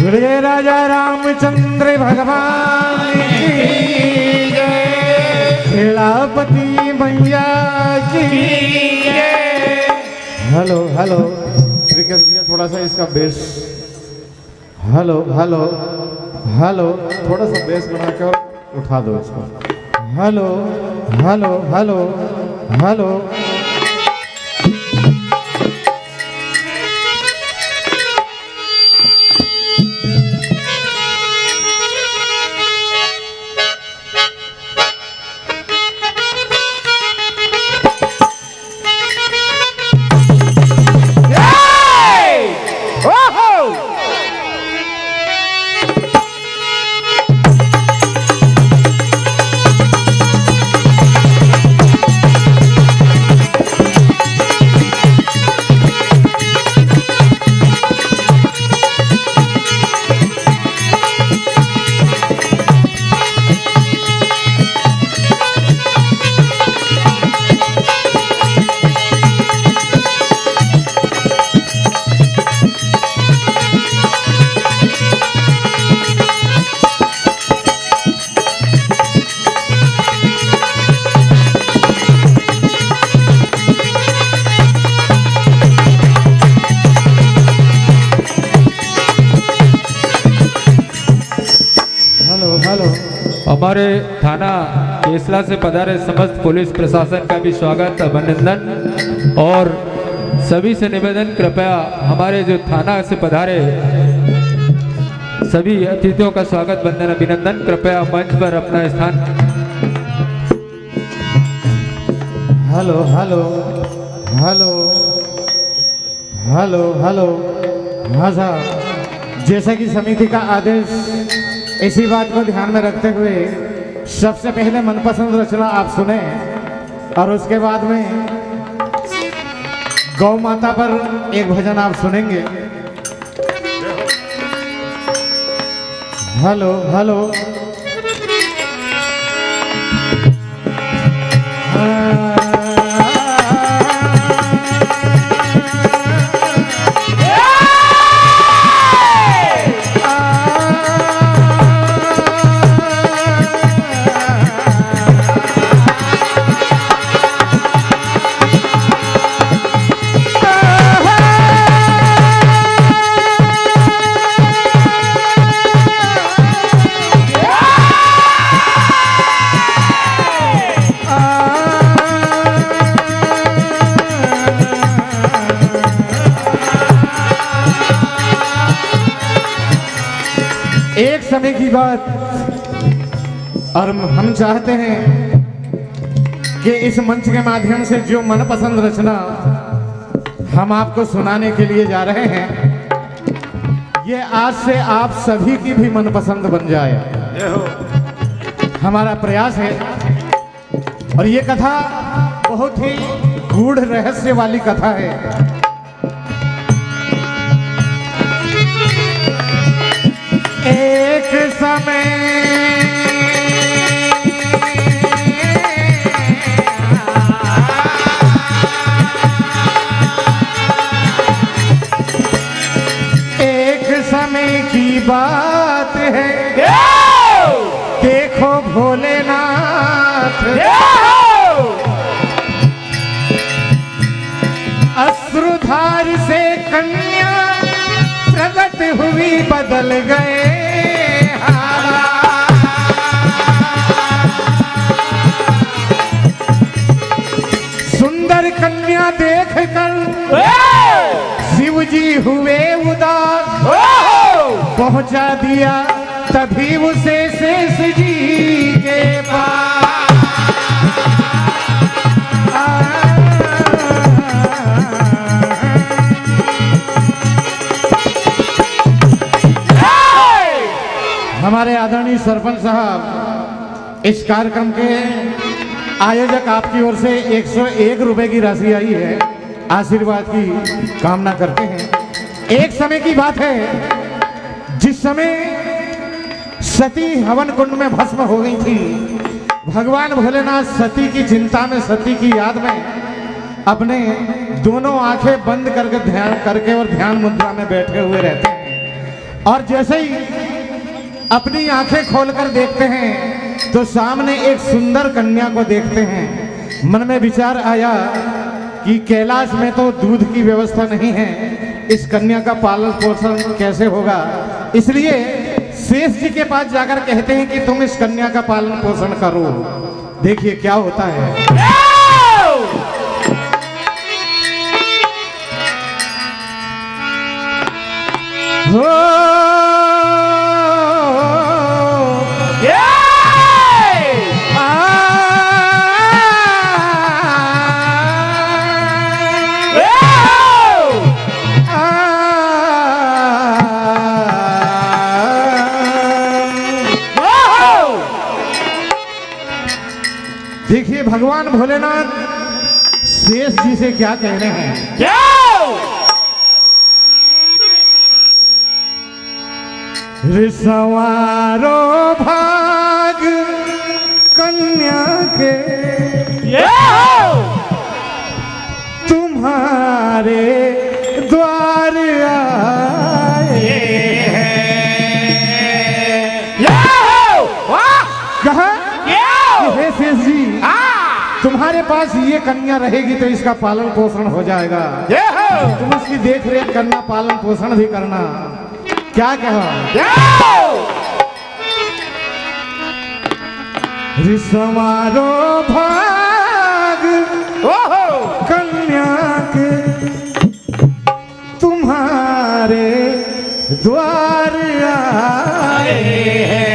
जय राजा रामचंद्र भगवान की जय, खेलापति मैया की जय। हेलो हेलो श्रीकृष्ण भैया, थोड़ा सा इसका बेस, हेलो हेलो हेलो, थोड़ा सा बेस बना के और उठा दो इसको। Hello hello hello hello. हमारे थाना केसला से पधारे समस्त पुलिस प्रशासन का भी स्वागत अभिनंदन, और सभी से निवेदन, कृपया हमारे जो थाना से पधारे सभी अतिथियों का स्वागत वंदन अभिनंदन, कृपया मंच पर अपना स्थान। Hello hello hello hello hello. हाँ साहब, जैसा कि समिति का आदेश, इसी बात को ध्यान में रखते हुए सबसे पहले मनपसंद रचना आप सुने और उसके बाद में गौ माता पर एक भजन आप सुनेंगे। Hello hello. एक समय की बात, और हम चाहते हैं कि इस मंच के माध्यम से जो मनपसंद रचना हम आपको सुनाने के लिए जा रहे हैं, ये आज से आप सभी की भी मनपसंद बन जाए, हमारा प्रयास है। और ये कथा बहुत ही गूढ़ रहस्य वाली कथा है। एक समय की बात है, देखो भोलेनाथ अश्रुधार से कन्या प्रकट हुई, बदल गए सुंदर कन्या देखकर शिव जी हुए उदास, पहुंचा दिया तभी उसे शेष जी के पास। हमारे आदरणीय सरपंच साहब, इस कार्यक्रम के आयोजक आपकी ओर से 101 रुपए की राशि आई है, आशीर्वाद की कामना करते हैं। एक समय की बात है, जिस समय सती हवन कुंड में भस्म हो गई थी, भगवान भोलेनाथ सती की चिंता में, सती की याद में अपने दोनों आंखें बंद करके ध्यान करके और ध्यान मुद्रा में बैठे हुए रहते हैं। और जैसे ही अपनी आंखें खोलकर देखते हैं तो सामने एक सुंदर कन्या को देखते हैं। मन में विचार आया कि कैलाश में तो दूध की व्यवस्था नहीं है, इस कन्या का पालन पोषण कैसे होगा। इसलिए शेष जी के पास जाकर कहते हैं कि तुम इस कन्या का पालन पोषण करो। देखिए क्या होता है। देखिए भगवान भोलेनाथ शेष जी से क्या कह रहे हैं। सवारो भाग कन्या के तुम्हारे द्वार आए कहा हे शेष जी, तुम्हारे पास ये कन्या रहेगी तो इसका पालन पोषण हो जाएगा। तुम इसकी देख रेख करना, पालन पोषण भी करना। क्या कहा। सवारो भाग कन्या के तुम्हारे द्वार आए हैं।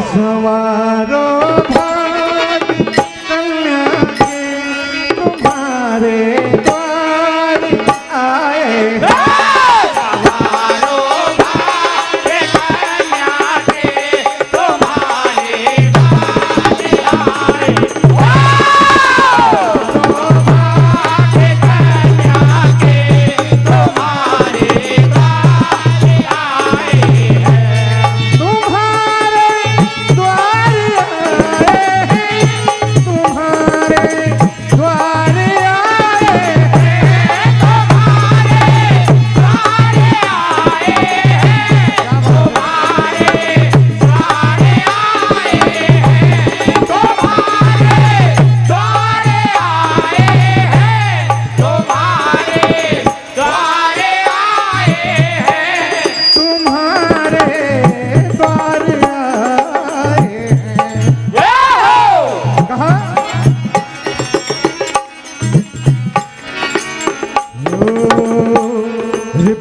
सवारो भाग कन्या के तुम्हारे द्वार आए। सवारो भाग कन्या के तुम्हारे द्वार आए।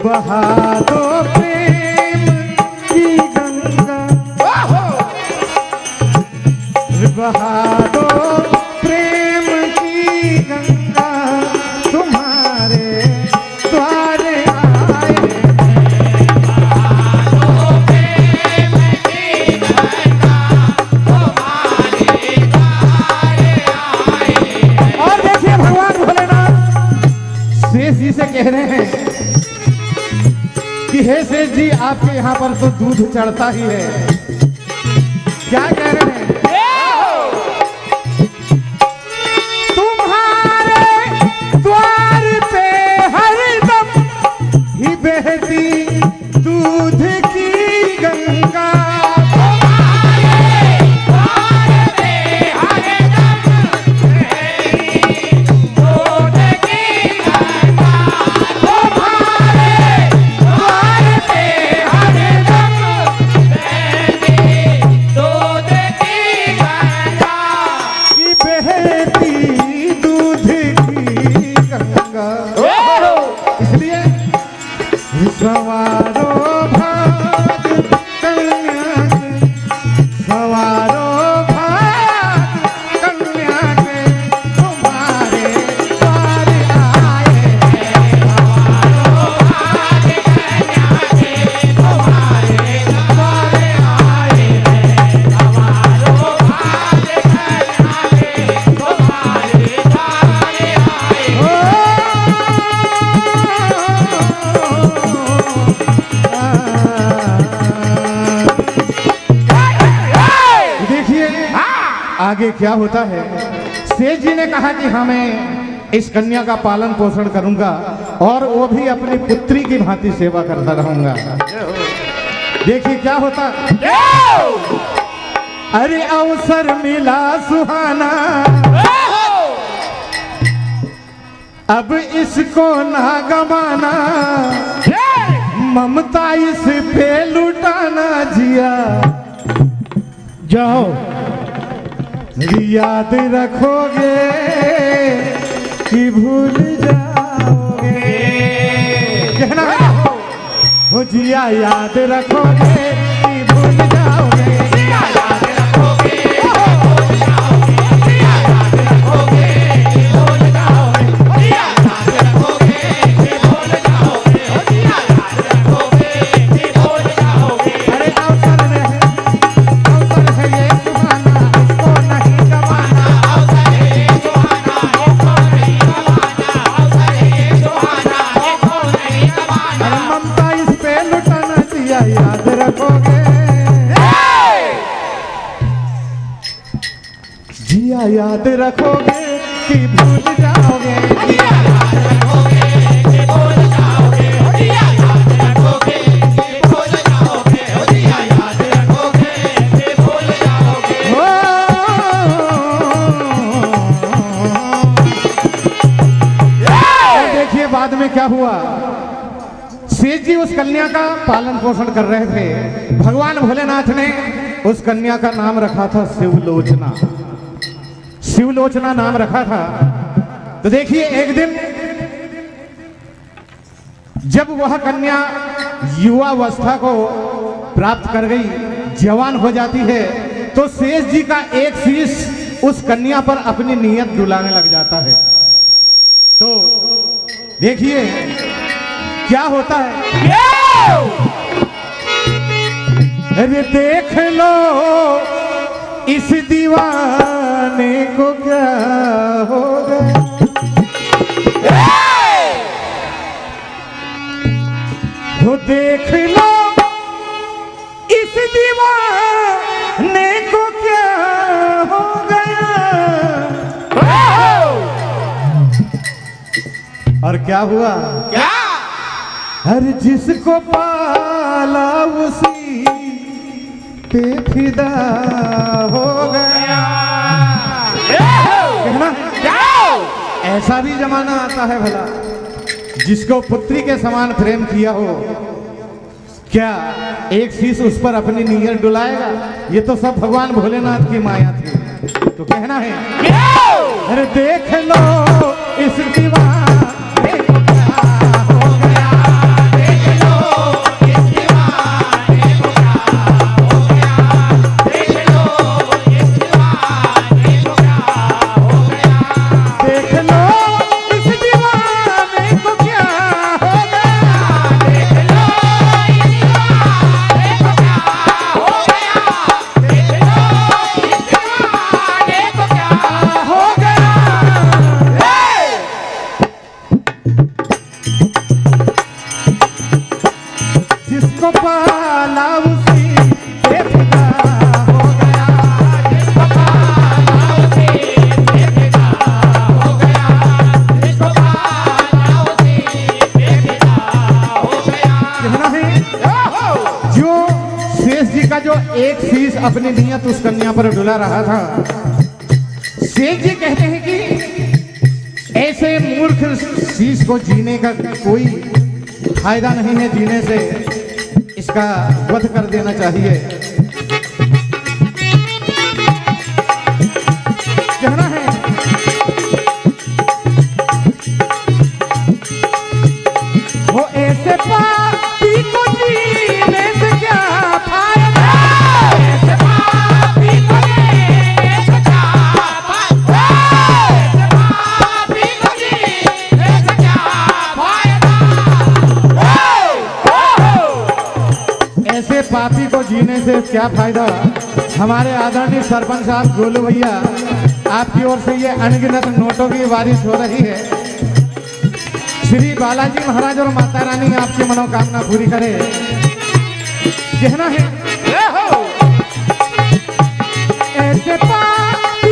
बहा दो प्रेम की गंगा, बहा दो प्रेम की गंगा तुम्हारे द्वार आए। बहा दो प्रेम की गंगा तुम्हारे द्वार आए। और देखिए भगवान भोलेनाथ शेष जी से कह रहे हैं कि हे शेष जी, आपके यहाँ पर तो दूध चढ़ता ही है। क्या कह रहे हैं। तुम्हारे द्वार पे हरदम ही बहती दूध की गंगा। दो आगे क्या होता है। सेठ जी ने कहा कि हाँ मैं इस कन्या का पालन पोषण करूंगा और वो भी अपनी पुत्री की भांति सेवा करता रहूंगा। देखिए क्या होता। अरे अवसर मिला सुहाना, अब इसको ना गवाना, ममता इस पे लुटाना जिया जाओ याद रखोगे कि भूल जाओगे। कहना है हो जिया याद रखोगे कि भूल जाओगे। जिया याद रखोगे कि भूल जाओगे। जिया याद रखोगे कि भूल जाओगे। जिया याद रखोगे कि भूल जाओगे। जिया याद रखोगे कि भूल जाओगे। अरे अवसर है ये सुहाना, इसको नहीं गवाना। अवसर है ये सुहाना, इसको नहीं गवाना। अवसर है ये सुहाना, इसको नहीं गवाना। अरे ममता इस पे लुटाना जिया याद रखोगे। जिया याद रखोगे कि भूल जाओगे। जिया याद रखोगे कि भूल जाओगे। जिया याद रखोगे कि भूल जाओगे। जिया याद रखोगे कि भूल जाओगे। देखिए बाद में क्या हुआ। सेठ जी उस कन्या का पालन पोषण कर रहे थे। भगवान भोलेनाथ ने उस कन्या का नाम रखा था शिवलोचना। शिवलोचना नाम रखा था। तो देखिए एक दिन जब वह कन्या युवावस्था को प्राप्त कर गई, जवान हो जाती है, तो शेष जी का एक शीश उस कन्या पर अपनी नीयत डुलाने लग जाता है। तो देखिए क्या होता है। अरे देख लो इस दीवाने को क्या हो गया। वो देख लो इस दीवाने को क्या हो गया। और क्या हुआ। क्या हर जिसको पाला उसी पे फिदा हो गया। कहना ऐसा भी जमाना आता है भला जिसको पुत्री के समान प्रेम किया हो, क्या एक शीश उस पर अपनी नीयत डुलाएगा। ये तो सब भगवान भोलेनाथ की माया थी। तो कहना है अरे देख लो इस दीवाने को क्या हो गया। देख लो इस दीवाने को क्या हो गया। देख लो इस दीवाने को क्या हो गया। देख लो इस दीवाने को क्या हो गया। देख लो इस दीवाने को क्या हो गया। देख लो इस दीवाने को क्या हो गया। जिसको पाला उसी पे फिदा हो गया। जिसको पाला उसी पे फिदा हो गया। जिसको पाला उसी पे फिदा हो गया। कहना है जो शेष जी का जो एक शीश अपनी नियत उस कन्या पर डुला रहा था, शेष जी कहते हैं कि ऐसे मूर्ख शीश को जीने का कोई फायदा नहीं है। जीने से इसका वध कर देना चाहिए। कहना है वो ऐसे पापी को जीने से क्या फायदा। ऐसे पापी को जीने से क्या फायदा। ऐसे पापी को जीने से क्या फायदा। ऐसे पापी को जीने से क्या फायदा। हमारे आदरणीय सरपंच साहब गोलू भैया, आपकी ओर से ये अनगिनत नोटों की बारिश हो रही है। श्री बालाजी महाराज और माता रानी आपकी मनोकामना पूरी करे। कहना है ऐसे पापी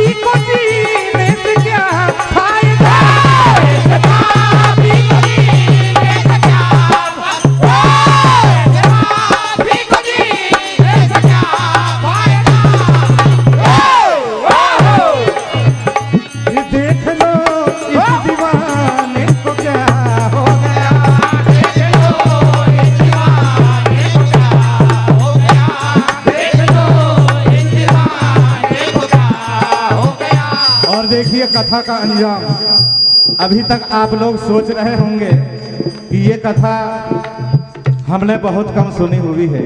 देखिए कथा का अंजाम। अभी तक आप लोग सोच रहे होंगे कि ये कथा हमने बहुत कम सुनी हुई है।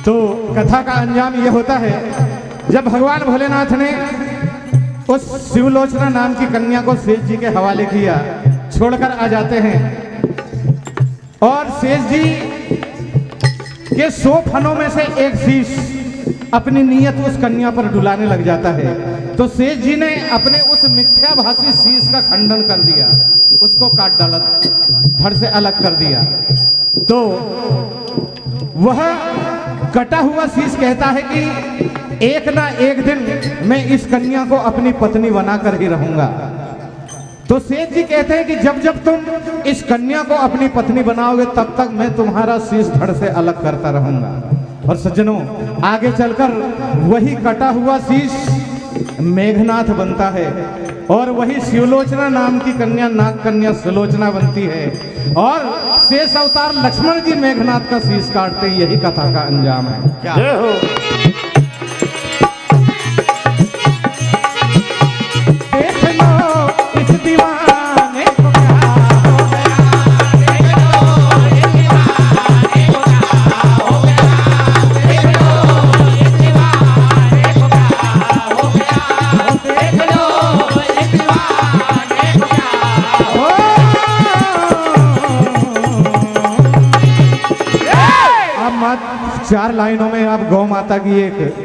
तो कथा का अंजाम ये होता है, जब भगवान भोलेनाथ ने उस शिवलोचना नाम की कन्या को शेष जी के हवाले किया, छोड़कर आ जाते हैं और शेष जी के 100 फनों में से एक शीश अपनी नीयत उस कन्या पर डुलाने लग जाता है। तो शेष जी ने अपने उस मिथ्याभासी शीश का खंडन कर दिया, उसको काट डाला, धड़ से अलग कर दिया। तो वह कटा हुआ शीश कहता है कि एक ना एक दिन मैं इस कन्या को अपनी पत्नी बनाकर ही रहूंगा। तो सेठ जी कहते हैं कि जब जब तुम इस कन्या को अपनी पत्नी बनाओगे तब तक मैं तुम्हारा शीश धड़ से अलग करता रहूंगा। और सज्जनों, आगे चलकर वही कटा हुआ शीश मेघनाथ बनता है और वही शिवलोचना नाम की कन्या नाग कन्या सुलोचना बनती है और शेष अवतार लक्ष्मण जी मेघनाथ का शीश काटते। यही कथा का अंजाम है। क्या हो? देख लो इस दीवाने को क्या हो गया, देख लो इस दीवाने को क्या हो गया, देख लो इस दीवाने को क्या हो गया, देख लो इस दीवाने को क्या हो गया। अब 4 लाइनों में आप गौ माता की एक